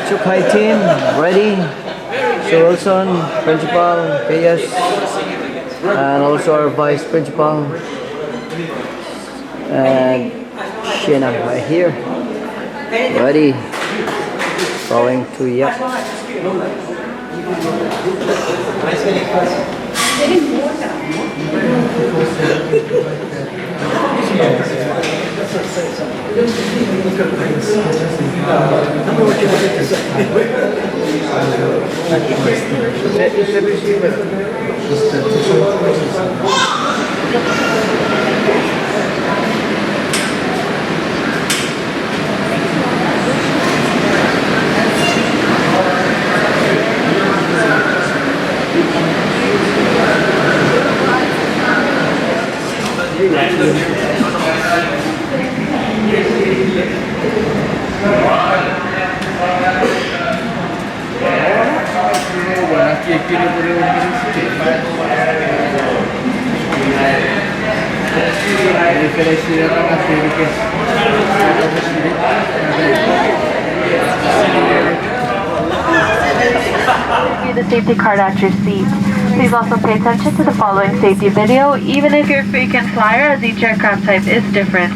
Chuuk High team ready. So Wilson, principal, Kuya, and also our vice principal, and Shena right here, ready, going to Yap. The safety card at your seat. Please also pay attention to the following safety video, even if you're a frequent flyer, as each aircraft type is different.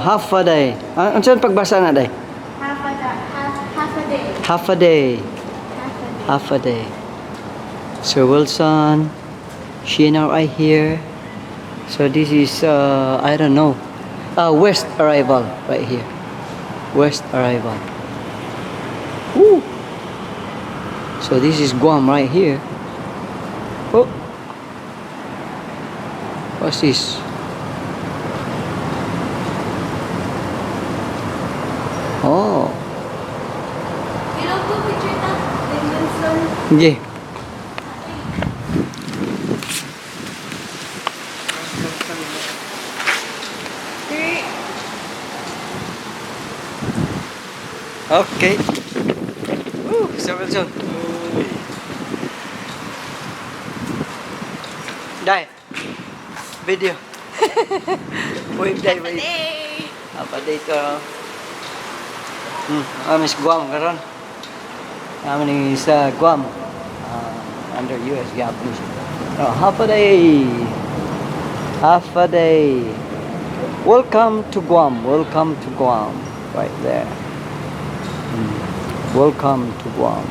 Half a day. Ano saan pagbasa na day? Half a day. Half a day. Half a day. So Wilson, she and I here. So this is I don't know. West arrival right here. West arrival. Woo. So this is Guam right here. Oh. What's this? Oh. Yeah. Okay. Woo, Sir Wilson. Dai. Video. Wave day, wave. Apa day to? Miss Guam karon. Kami sa Guam. Under US government. Half a day. Half a day. Welcome to Guam. Welcome to Guam. Right there. Welcome to Guam.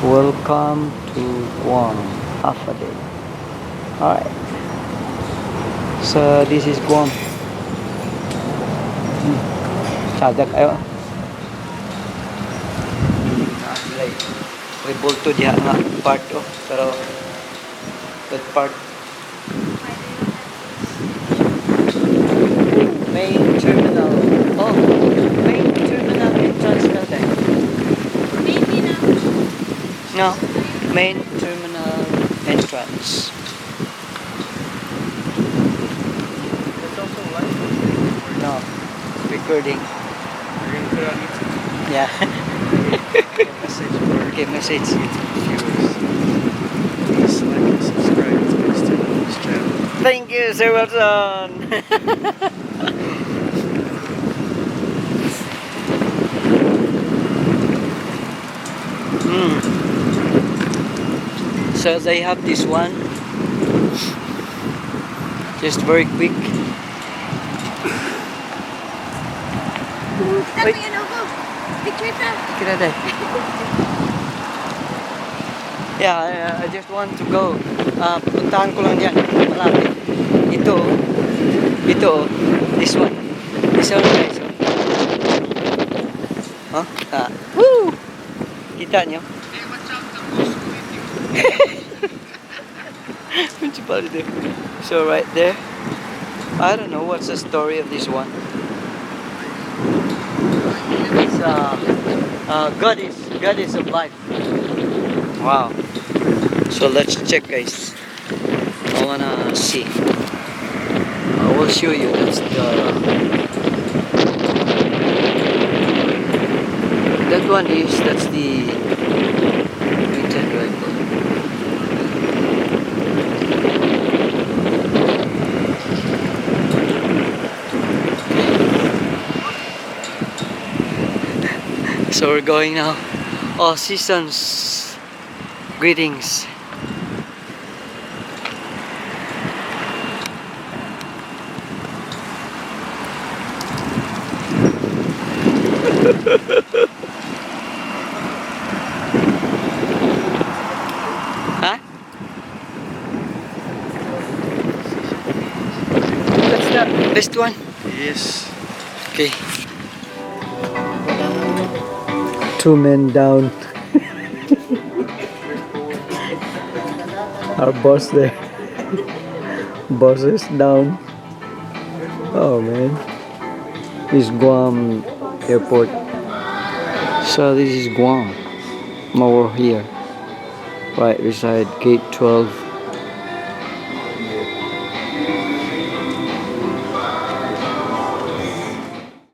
Welcome to Guam. Half a day. Alright. So this is Guam. Sada kayo. Like, may bulto diha nga part oh. Pero, that part. Main terminal. Oh, main terminal entrance na tayo. Maybe na. No, main terminal entrance. It's also live. No, recording. We're gonna put it on YouTube. Yeah. Message for Okay, message. viewers. Please like and subscribe to this channel. Thank you, Sir Wilson. So they have this one. Just very quick. Kita Wait. mo yung Novo. Picture ta. Kira day. Yeah, I just want to go. Puntahan ko lang dyan. Malapit. Ito. This one. This one guys. Huh? Woo! Kita nyo? Hey, watch out, the ghost with you. Municipality. So right there. I don't know what's the story of this one. It's goddess of life. Wow. So let's check guys. I wanna see. I will show you. That's that's the Newton rifle. So we're going now. Oh, seasons. Greetings. Huh? That's the best one. Yes. Okay. Two men down. Our boss there. Boss is down. Oh man. This is Guam airport. So this is Guam. Over here. Right beside gate 12.